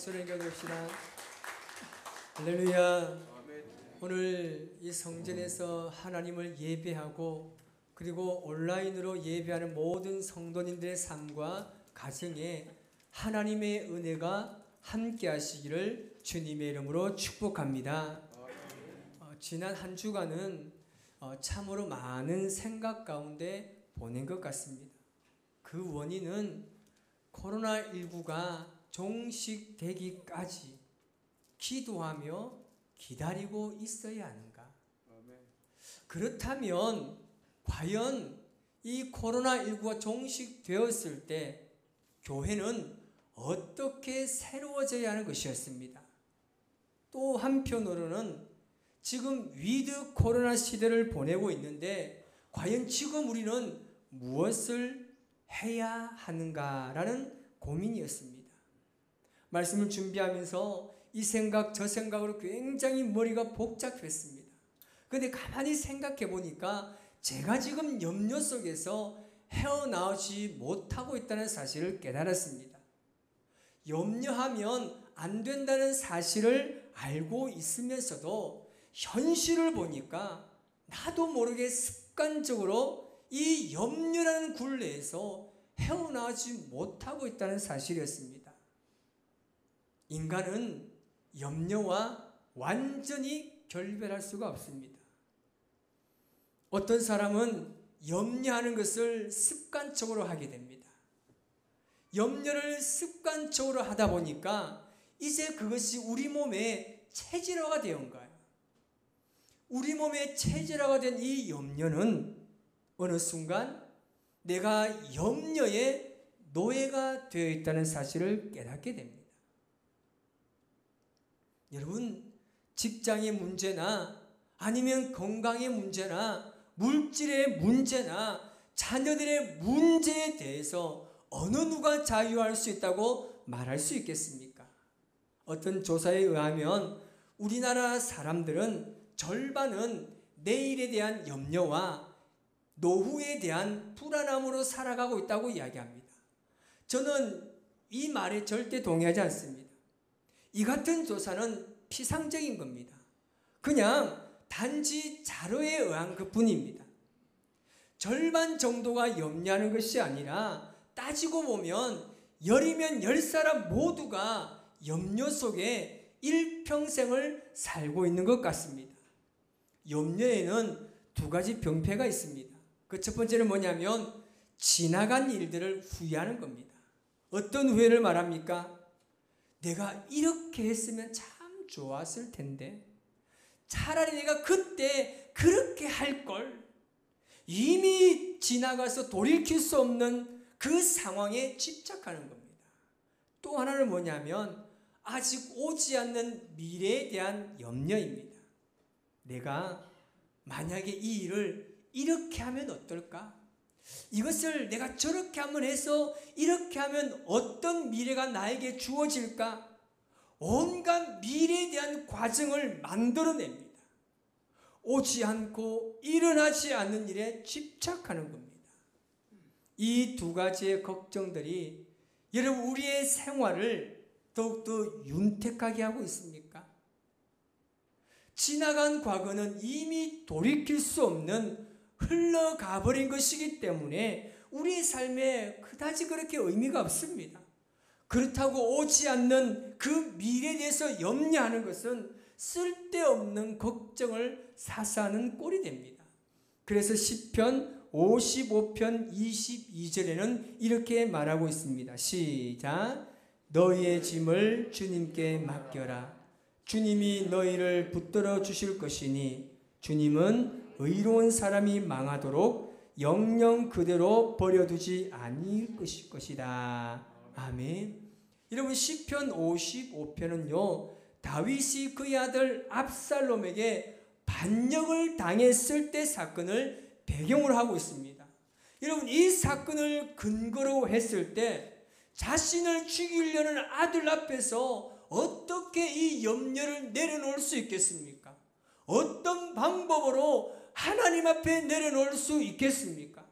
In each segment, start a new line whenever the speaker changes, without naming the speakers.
소리 읽어봅시다. 할렐루야. 오늘 이 성전에서 하나님을 예배하고 그리고 온라인으로 예배하는 모든 성도님들의 삶과 가정에 하나님의 은혜가 함께 하시기를 주님의 이름으로 축복합니다. 지난 한 주간은 참으로 많은 생각 가운데 보낸 것 같습니다. 그 원인은 코로나19가 종식되기까지 기도하며 기다리고 있어야 하는가? 그렇다면 과연 이 코로나19가 종식되었을 때 교회는 어떻게 새로워져야 하는 것이었습니다. 또 한편으로는 지금 위드 코로나 시대를 보내고 있는데 과연 지금 우리는 무엇을 해야 하는가라는 고민이었습니다. 말씀을 준비하면서 이 생각 저 생각으로 굉장히 머리가 복잡했습니다. 그런데 가만히 생각해 보니까 제가 지금 염려 속에서 헤어나오지 못하고 있다는 사실을 깨달았습니다. 염려하면 안 된다는 사실을 알고 있으면서도 현실을 보니까 나도 모르게 습관적으로 이 염려라는 굴레에서 헤어나오지 못하고 있다는 사실이었습니다. 인간은 염려와 완전히 결별할 수가 없습니다. 어떤 사람은 염려하는 것을 습관적으로 하게 됩니다. 염려를 습관적으로 하다 보니까 이제 그것이 우리 몸의 체질화가 되어 거예요. 우리 몸의 체질화가 된 이 염려는 어느 순간 내가 염려의 노예가 되어 있다는 사실을 깨닫게 됩니다. 여러분, 직장의 문제나 아니면 건강의 문제나 물질의 문제나 자녀들의 문제에 대해서 어느 누가 자유할 수 있다고 말할 수 있겠습니까? 어떤 조사에 의하면 우리나라 사람들은 절반은 내일에 대한 염려와 노후에 대한 불안함으로 살아가고 있다고 이야기합니다. 저는 이 말에 절대 동의하지 않습니다. 이 같은 조사는 피상적인 겁니다. 그냥 단지 자료에 의한 것뿐입니다. 절반 정도가 염려하는 것이 아니라 따지고 보면 10이면 10사람 모두가 염려 속에 일평생을 살고 있는 것 같습니다. 염려에는 두 가지 병폐가 있습니다. 그 첫 번째는 뭐냐면 지나간 일들을 후회하는 겁니다. 어떤 후회를 말합니까? 내가 이렇게 했으면 참 좋았을 텐데 차라리 내가 그때 그렇게 할 걸. 이미 지나가서 돌이킬 수 없는 그 상황에 집착하는 겁니다. 또 하나는 뭐냐면 아직 오지 않는 미래에 대한 염려입니다. 내가 만약에 이 일을 이렇게 하면 어떨까? 이것을 내가 저렇게 한번 해서 이렇게 하면 어떤 미래가 나에게 주어질까? 온갖 미래에 대한 과정을 만들어냅니다. 오지 않고 일어나지 않는 일에 집착하는 겁니다. 이 두 가지의 걱정들이 여러분 우리의 생활을 더욱더 윤택하게 하고 있습니까? 지나간 과거는 이미 돌이킬 수 없는 흘러가 버린 것이기 때문에 우리의 삶에 그다지 그렇게 의미가 없습니다. 그렇다고 오지 않는 그 미래에 대해서 염려하는 것은 쓸데없는 걱정을 사사하는 꼴이 됩니다. 그래서 시편 55편 22절에는 이렇게 말하고 있습니다. 시작. 너희의 짐을 주님께 맡겨라. 주님이 너희를 붙들어 주실 것이니 주님은 의로운 사람이 망하도록 영영 그대로 버려두지 아니할 것이다. 아멘. 여러분 시편 55편은요 다윗이 그의 아들 압살롬에게 반역을 당했을 때 사건을 배경으로 하고 있습니다. 여러분 이 사건을 근거로 했을 때 자신을 죽이려는 아들 앞에서 어떻게 이 염려를 내려놓을 수 있겠습니까? 어떤 방법으로 하나님 앞에 내려놓을 수 있겠습니까?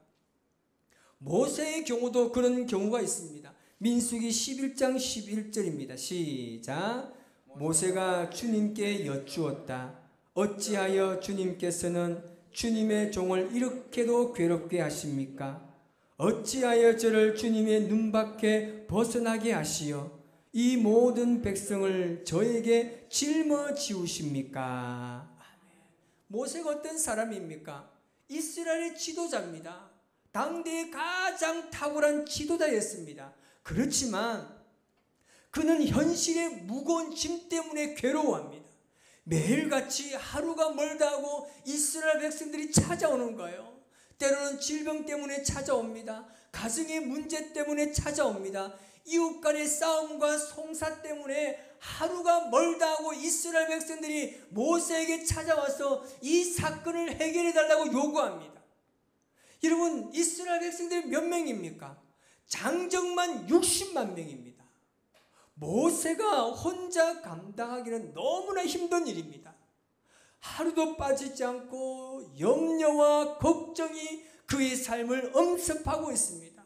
모세의 경우도 그런 경우가 있습니다. 민수기 11장 11절입니다. 시작. 모세가 주님께 여쭈었다. 어찌하여 주님께서는 주님의 종을 이렇게도 괴롭게 하십니까? 어찌하여 저를 주님의 눈밖에 벗어나게 하시어 이 모든 백성을 저에게 짊어지우십니까? 모세가 어떤 사람입니까? 이스라엘의 지도자입니다. 당대의 가장 탁월한 지도자였습니다. 그렇지만 그는 현실의 무거운 짐 때문에 괴로워합니다. 매일같이 하루가 멀다 하고 이스라엘 백성들이 찾아오는 거예요. 때로는 질병 때문에 찾아옵니다. 가정의 문제 때문에 찾아옵니다. 이웃 간의 싸움과 송사 때문에 하루가 멀다 하고 이스라엘 백성들이 모세에게 찾아와서 이 사건을 해결해 달라고 요구합니다. 여러분, 이스라엘 백성들이 몇 명입니까? 장정만 60만 명입니다. 모세가 혼자 감당하기는 너무나 힘든 일입니다. 하루도 빠지지 않고 염려와 걱정이 그의 삶을 엄습하고 있습니다.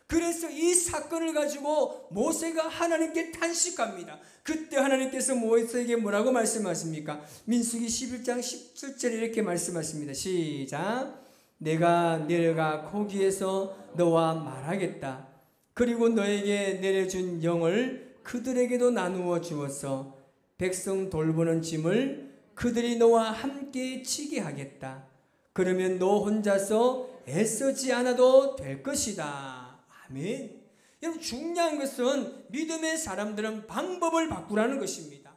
그래서 이 사건을 가지고 모세가 하나님께 탄식합니다. 그때 하나님께서 모세에게 뭐라고 말씀하십니까? 민수기 11장 17절에 이렇게 말씀하십니다. 시작. 내가 내려가 거기에서 너와 말하겠다. 그리고 너에게 내려준 영을 그들에게도 나누어 주어서 백성 돌보는 짐을 그들이 너와 함께 지게 하겠다. 그러면 너 혼자서 애쓰지 않아도 될 것이다. 아멘. 여러분, 중요한 것은 믿음의 사람들은 방법을 바꾸라는 것입니다.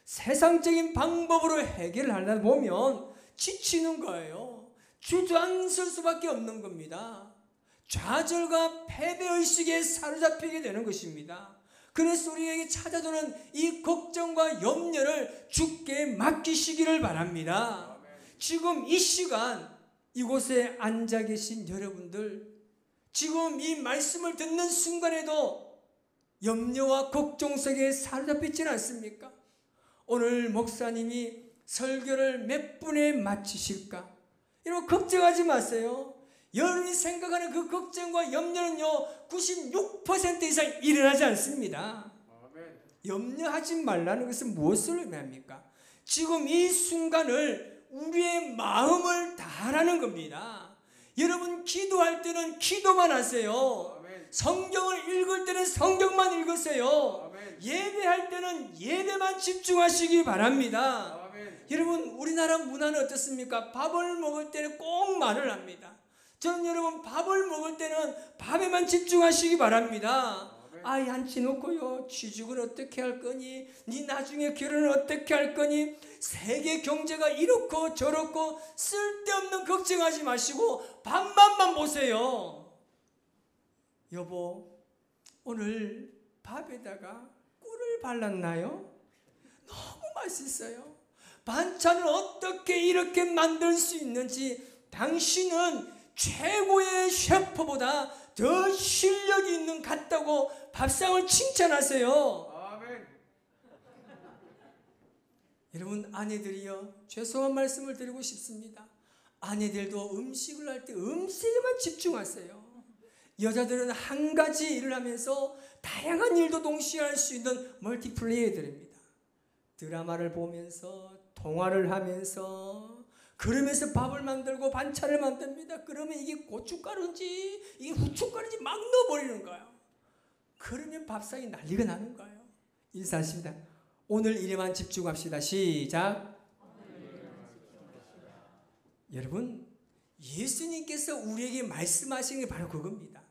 세상적인 방법으로 해결을 하려다 보면 지치는 거예요. 주저앉을 수밖에 없는 겁니다. 좌절과 패배의식에 사로잡히게 되는 것입니다. 그래서 우리에게 찾아오는 이 걱정과 염려를 주께 맡기시기를 바랍니다. 지금 이 시간 이곳에 앉아 계신 여러분들, 지금 이 말씀을 듣는 순간에도 염려와 걱정 속에 사로잡히지는 않습니까? 오늘 목사님이 설교를 몇 분에 마치실까? 여러분, 걱정하지 마세요. 여러분이 생각하는 그 걱정과 염려는요 96% 이상 일어나지 않습니다. 염려하지 말라는 것은 무엇을 의미합니까? 지금 이 순간을 우리의 마음을 다하라는 겁니다. 여러분, 기도할 때는 기도만 하세요. 성경을 읽을 때는 성경만 읽으세요. 예배할 때는 예배만 집중하시기 바랍니다. 여러분, 우리나라 문화는 어떻습니까? 밥을 먹을 때는 꼭 말을 합니다. 저는 여러분, 밥을 먹을 때는 밥에만 집중하시기 바랍니다. 아이 앉히 놓고요, 취직은 어떻게 할 거니? 네 나중에 결혼은 어떻게 할 거니? 세계 경제가 이렇고 저렇고 쓸데없는 걱정하지 마시고 밥만 보세요. 여보, 오늘 밥에다가 꿀을 발랐나요? 너무 맛있어요. 반찬을 어떻게 이렇게 만들 수 있는지 당신은 최고의 셰프보다 더 실력이 있는 것 같다고 밥상을 칭찬하세요. 아멘. 여러분, 아내들이요, 죄송한 말씀을 드리고 싶습니다. 아내들도 음식을 할 때 음식에만 집중하세요. 여자들은 한 가지 일을 하면서 다양한 일도 동시에 할 수 있는 멀티플레이어들입니다. 드라마를 보면서, 통화를 하면서, 그러면서 밥을 만들고 반찬을 만듭니다. 그러면 이게 고춧가루인지 이게 후춧가루인지 막 넣어버리는 거예요. 그러면 밥상이 난리가 나는 거예요. 인사하십니다. 오늘 일에만 집중합시다. 시작. 여러분, 예수님께서 우리에게 말씀하시는 게 바로 그겁니다.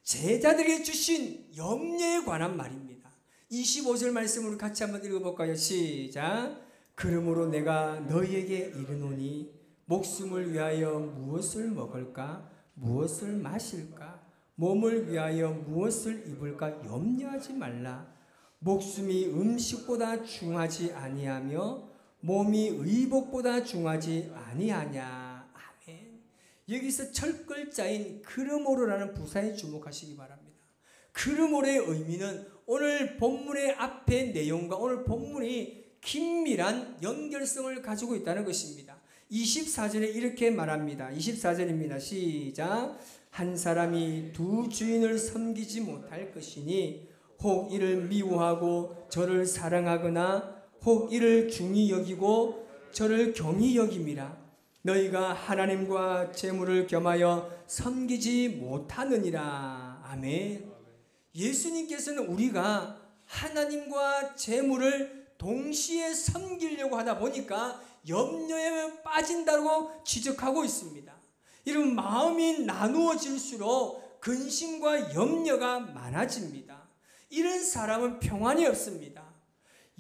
제자들에게 주신 염려에 관한 말입니다. 25절 말씀으로 같이 한번 읽어볼까요? 시작. 그러므로 내가 너희에게 이르노니 목숨을 위하여 무엇을 먹을까? 무엇을 마실까? 몸을 위하여 무엇을 입을까? 염려하지 말라. 목숨이 음식보다 중하지 아니하며 몸이 의복보다 중하지 아니하냐. 아멘. 여기서 첫 글자인 그러므로라는 부사에 주목하시기 바랍니다. 그러므로의 의미는 오늘 본문의 앞의 내용과 오늘 본문이 긴밀한 연결성을 가지고 있다는 것입니다. 24절에 이렇게 말합니다. 24절입니다. 시작. 한 사람이 두 주인을 섬기지 못할 것이니 혹 이를 미워하고 저를 사랑하거나 혹 이를 중히 여기고 저를 경히 여김이라. 너희가 하나님과 재물을 겸하여 섬기지 못하느니라. 아멘. 예수님께서는 우리가 하나님과 재물을 동시에 섬기려고 하다 보니까 염려에 빠진다고 지적하고 있습니다. 이런 마음이 나누어질수록 근심과 염려가 많아집니다. 이런 사람은 평안이 없습니다.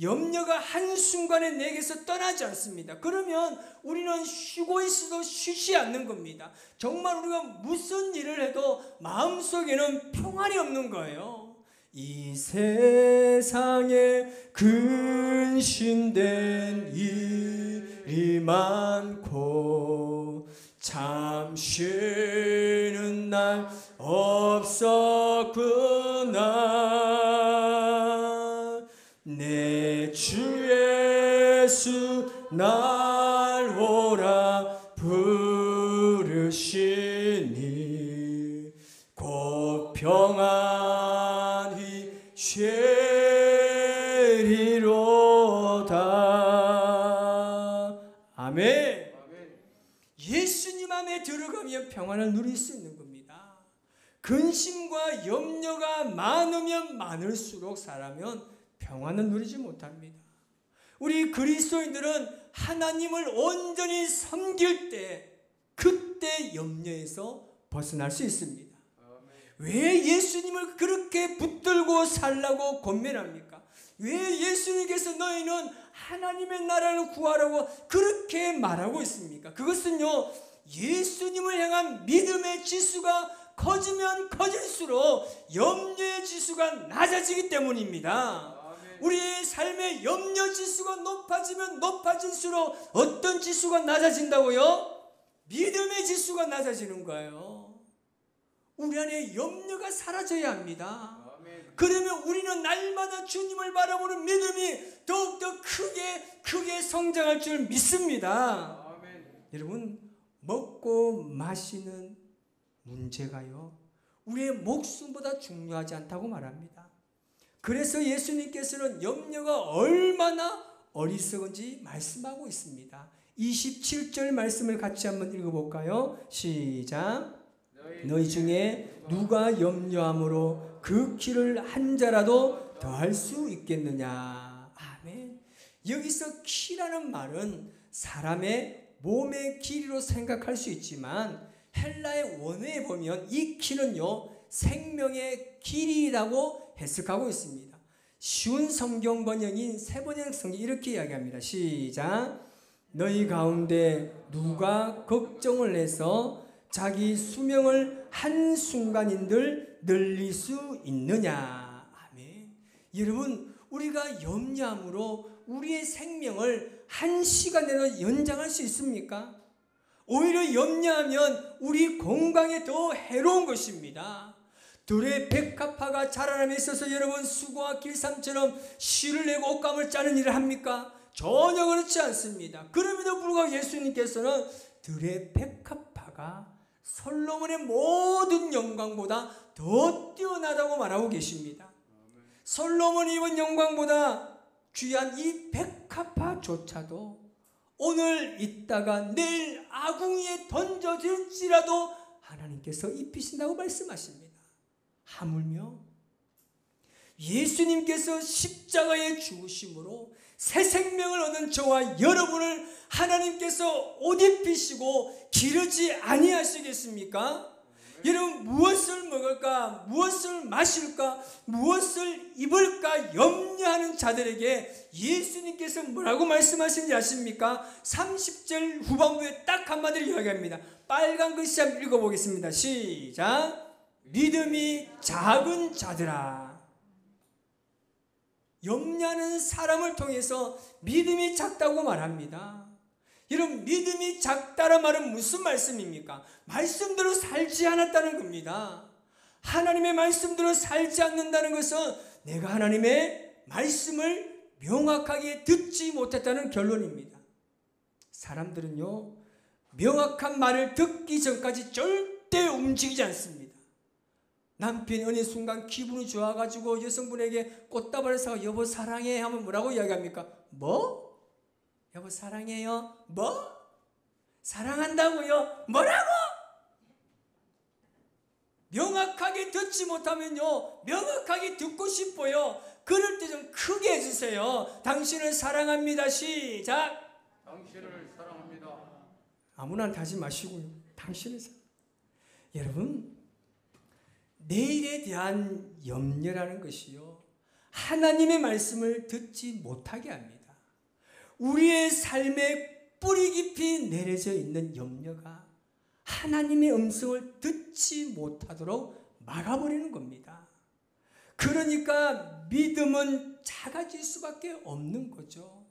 염려가 한순간에 내게서 떠나지 않습니다. 그러면 우리는 쉬고 있어도 쉬지 않는 겁니다. 정말 우리가 무슨 일을 해도 마음속에는 평안이 없는 거예요. 이 세상에 근심된 일이 많고 참 쉬는 날 없었구나. 내 주 예수 날 오라 부르시니 곧 평안히 쉬리로다. 아멘. 예수님 안에 들어가면 평안을 누릴 수 있는 겁니다. 근심과 염려가 많으면 많을수록 사람은 평안을 누리지 못합니다. 우리 그리스도인들은 하나님을 온전히 섬길 때 그때 염려에서 벗어날 수 있습니다. 왜 예수님을 그렇게 붙들고 살라고 권면합니까? 왜 예수님께서 너희는 하나님의 나라를 구하라고 그렇게 말하고 있습니까? 그것은요, 예수님을 향한 믿음의 지수가 커지면 커질수록 염려의 지수가 낮아지기 때문입니다. 우리의 삶의 염려 지수가 높아지면 높아질수록 어떤 지수가 낮아진다고요? 믿음의 지수가 낮아지는 거예요. 우리 안에 염려가 사라져야 합니다. 그러면 우리는 날마다 주님을 바라보는 믿음이 더욱더 크게 성장할 줄 믿습니다. 여러분, 먹고 마시는 문제가요, 우리의 목숨보다 중요하지 않다고 말합니다. 그래서 예수님께서는 염려가 얼마나 어리석은지 말씀하고 있습니다. 27절 말씀을 같이 한번 읽어볼까요? 시작. 너희 중에 누가 염려함으로 그 키를 한 자라도 더할 수 있겠느냐. 아멘. 여기서 키라는 말은 사람의 몸의 길이로 생각할 수 있지만 헬라의 원어에 보면 이 키는요, 생명의 길이라고 해석하고 있습니다. 쉬운 성경 번역인 세번역 성경 이렇게 이야기합니다. 시작. 너희 가운데 누가 걱정을 해서 자기 수명을 한순간인들 늘릴 수 있느냐. 아멘. 여러분, 우리가 염려함으로 우리의 생명을 한 시간에도 연장할 수 있습니까? 오히려 염려하면 우리 건강에 더 해로운 것입니다. 들의 백합화가 자라남에 있어서 여러분 수고와 길삼처럼 씨를 내고 옷감을 짜는 일을 합니까? 전혀 그렇지 않습니다. 그럼에도 불구하고 예수님께서는 들의 백합화가 솔로몬의 모든 영광보다 더 뛰어나다고 말하고 계십니다. 솔로몬이 입은 영광보다 귀한 이 백합화조차도 오늘 있다가 내일 아궁이에 던져질지라도 하나님께서 입히신다고 말씀하십니다. 하물며 예수님께서 십자가에 죽으심으로 새 생명을 얻은 저와 여러분을 하나님께서 옷 입히시고 기르지 아니하시겠습니까? 여러분, 무엇을 먹을까, 무엇을 마실까, 무엇을 입을까 염려하는 자들에게 예수님께서 뭐라고 말씀하시는지 아십니까? 30절 후반부에 딱 한마디를 이야기합니다. 빨간 글씨 한번 읽어보겠습니다. 시작. 믿음이 작은 자들아. 염려하는 사람을 통해서 믿음이 작다고 말합니다. 여러분, 믿음이 작다란 말은 무슨 말씀입니까? 말씀대로 살지 않았다는 겁니다. 하나님의 말씀대로 살지 않는다는 것은 내가 하나님의 말씀을 명확하게 듣지 못했다는 결론입니다. 사람들은요, 명확한 말을 듣기 전까지 절대 움직이지 않습니다. 남편이 어느 순간 기분이 좋아가지고 여성분에게 꽃다발을 사고 여보 사랑해 하면 뭐라고 이야기합니까? 뭐? 여보 사랑해요? 뭐? 사랑한다고요? 뭐라고? 명확하게 듣지 못하면요, 명확하게 듣고 싶어요. 그럴 때 좀 크게 해주세요. 당신을 사랑합니다. 시작.
당신을 사랑합니다.
아무나 하지 마시고요. 당신을 여러분, 내일에 대한 염려라는 것이요, 하나님의 말씀을 듣지 못하게 합니다. 우리의 삶에 뿌리 깊이 내려져 있는 염려가 하나님의 음성을 듣지 못하도록 막아버리는 겁니다. 그러니까 믿음은 작아질 수밖에 없는 거죠.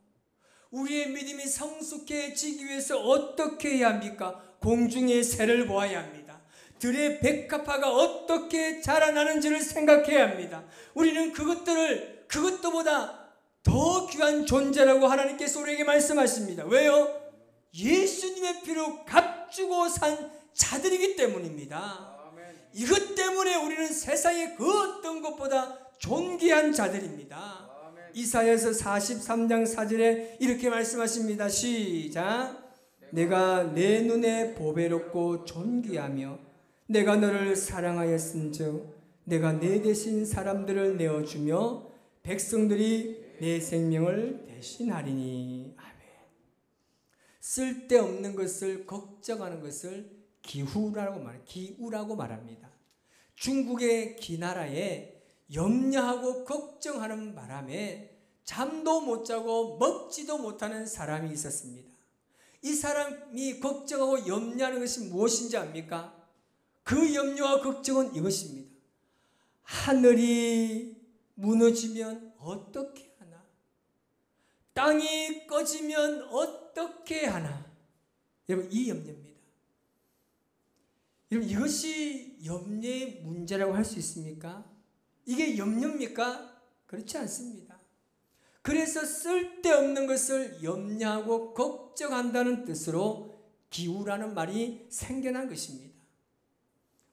우리의 믿음이 성숙해지기 위해서 어떻게 해야 합니까? 공중의 새를 보아야 합니다. 들의 백합화가 어떻게 자라나는지를 생각해야 합니다. 우리는 그것보다 더 귀한 존재라고 하나님께서 우리에게 말씀하십니다. 왜요? 예수님의 피로 값주고 산 자들이기 때문입니다. 이것 때문에 우리는 세상의 그 어떤 것보다 존귀한 자들입니다. 이사야서 43장 4절에 이렇게 말씀하십니다. 시작. 내가 내 눈에 보배롭고 존귀하며 내가 너를 사랑하였은즉 내가 내 대신 사람들을 내어주며 백성들이 내 생명을 대신하리니. 아멘. 쓸데없는 것을 걱정하는 것을 기우라고 말합니다. 중국의 기나라에 염려하고 걱정하는 바람에 잠도 못 자고 먹지도 못하는 사람이 있었습니다. 이 사람이 걱정하고 염려하는 것이 무엇인지 압니까? 그 염려와 걱정은 이것입니다. 하늘이 무너지면 어떻게 하나? 땅이 꺼지면 어떻게 하나? 여러분, 이 염려입니다. 여러분, 이것이 염려의 문제라고 할 수 있습니까? 이게 염려입니까? 그렇지 않습니다. 그래서 쓸데없는 것을 염려하고 걱정한다는 뜻으로 기우라는 말이 생겨난 것입니다.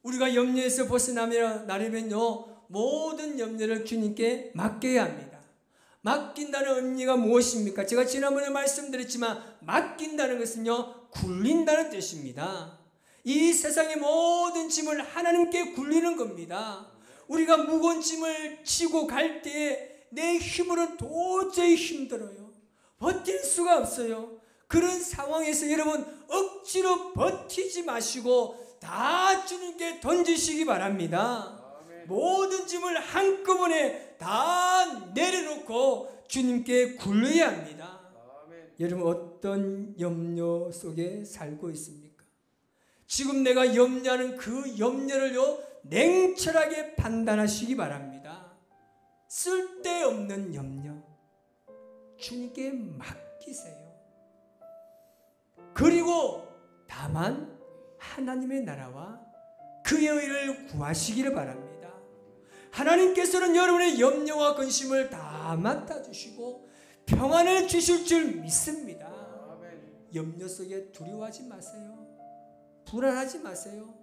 우리가 염려에서 벗어나려면요, 모든 염려를 주님께 맡겨야 합니다. 맡긴다는 의미가 무엇입니까? 제가 지난번에 말씀드렸지만 맡긴다는 것은요, 굴린다는 뜻입니다. 이 세상의 모든 짐을 하나님께 굴리는 겁니다. 우리가 무거운 짐을 지고 갈 때에 내 힘으로는 도저히 힘들어요. 버틸 수가 없어요. 그런 상황에서 여러분 억지로 버티지 마시고 다 주님께 던지시기 바랍니다. 모든 짐을 한꺼번에 다 내려놓고 주님께 굴려야 합니다. 여러분, 어떤 염려 속에 살고 있습니까? 지금 내가 염려하는 그 염려를요, 냉철하게 판단하시기 바랍니다. 쓸데없는 염려 주님께 맡기세요. 그리고 다만 하나님의 나라와 그의 의를 구하시기를 바랍니다. 하나님께서는 여러분의 염려와 근심을 다 맡아주시고 평안을 주실 줄 믿습니다. 염려 속에 두려워하지 마세요. 불안하지 마세요.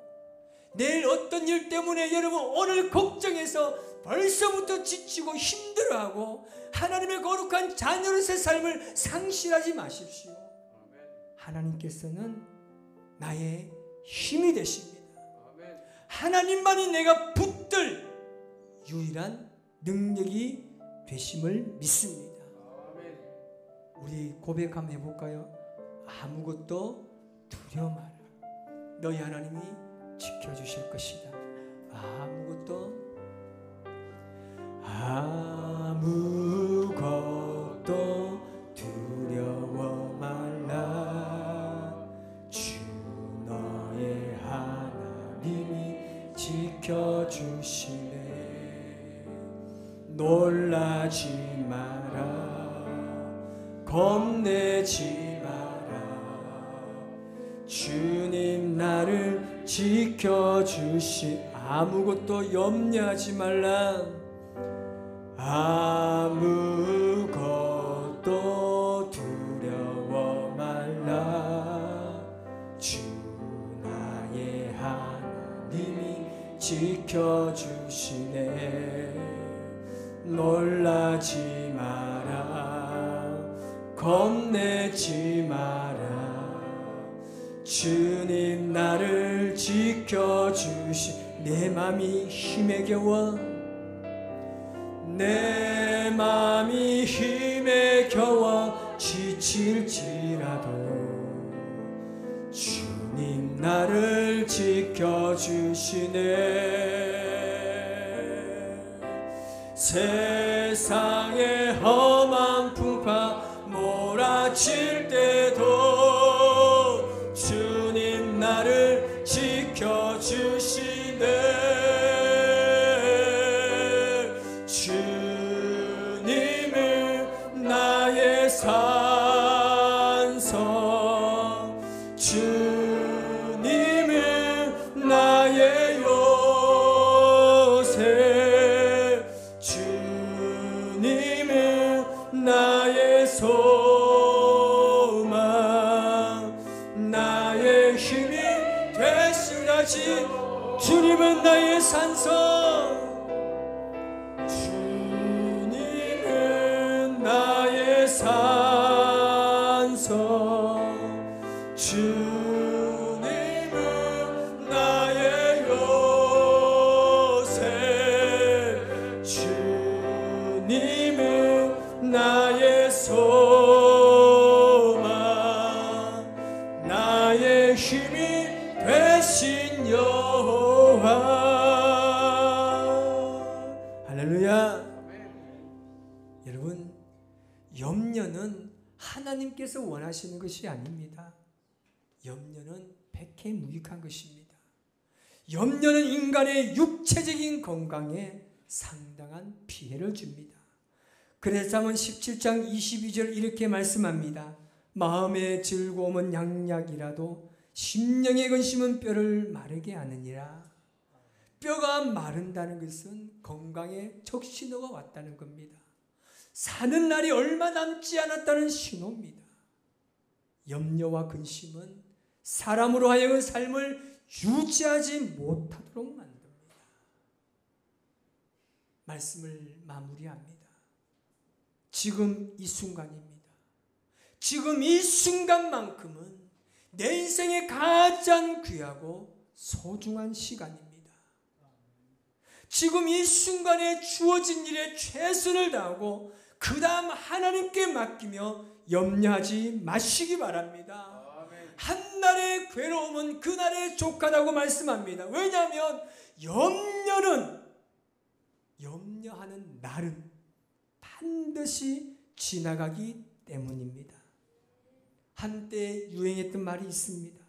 내일 어떤 일 때문에 여러분 오늘 걱정해서 벌써부터 지치고 힘들어하고 하나님의 거룩한 자녀로서의 삶을 상실하지 마십시오. 하나님께서는 나의 힘이 되십니다. 하나님만이 내가 붙들 유일한 능력이 되심을 믿습니다. 우리 고백 한번 해볼까요? 아무것도 두려워 마라. 너희 하나님이 지켜주실 것이다. 아무것도 두려워 말라. 주 너의 하나님이 지켜주시네. 놀라지 마라. 겁내지 주님 나를 아무것도 염려하지 말라. 아무것도 두려워 말라. 지켜주시네. 놀라지 마라, 겁내지 마라. 주님 나를 지켜주시. 내 맘이 힘에 겨워, 내 맘이 힘에 겨워 지칠지라도 주님 나를 지켜주시네. 세상의 험한 풍파 몰아칠 때도 주님 나를 지켜주시네. 주님을 나의 산성, 주님을 나의 요새, 주님을 나의 소망, 나의 힘이 되시라지. 주님은 나의 산성, 주님은 나의 산성, 주님은 나의 요새, 주님은 나의 소망, 나의 힘이 되신 여호와. 할렐루야. 여러분, 염려는 하나님께서 원하시는 것이 아닙니다. 염려는 백해무익한 것입니다. 염려는 인간의 육체적인 건강에 상당한 피해를 줍니다. 그래서 잠언 17장 22절 이렇게 말씀합니다. 마음의 즐거움은 양약이라도 심령의 근심은 뼈를 마르게 하느니라. 뼈가 마른다는 것은 건강에 적신호가 왔다는 겁니다. 사는 날이 얼마 남지 않았다는 신호입니다. 염려와 근심은 사람으로 하여금 삶을 유지하지 못하도록 만듭니다. 말씀을 마무리합니다. 지금 이 순간입니다. 지금 이 순간만큼은 내 인생의 가장 귀하고 소중한 시간입니다. 지금 이 순간에 주어진 일에 최선을 다하고 그 다음 하나님께 맡기며 염려하지 마시기 바랍니다. 한날의 괴로움은 그날에 족하다고 말씀합니다. 왜냐하면 염려하는 날은 반드시 지나가기 때문입니다. 한때 유행했던 말이 있습니다.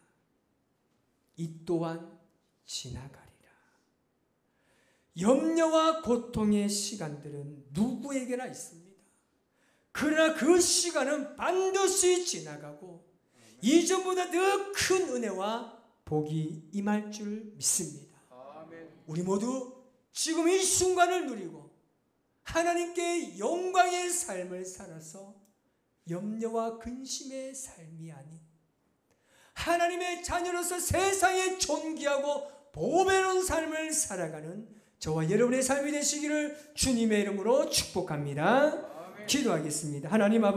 이 또한 지나가리라. 염려와 고통의 시간들은 누구에게나 있습니다. 그러나 그 시간은 반드시 지나가고 이전보다 더 큰 은혜와 복이 임할 줄 믿습니다. 우리 모두 지금 이 순간을 누리고 하나님께 영광의 삶을 살아서 염려와 근심의 삶이 아닌 하나님의 자녀로서 세상에 존귀하고 보배로운 삶을 살아가는 저와 여러분의 삶이 되시기를 주님의 이름으로 축복합니다. 기도하겠습니다. 하나님 아버지,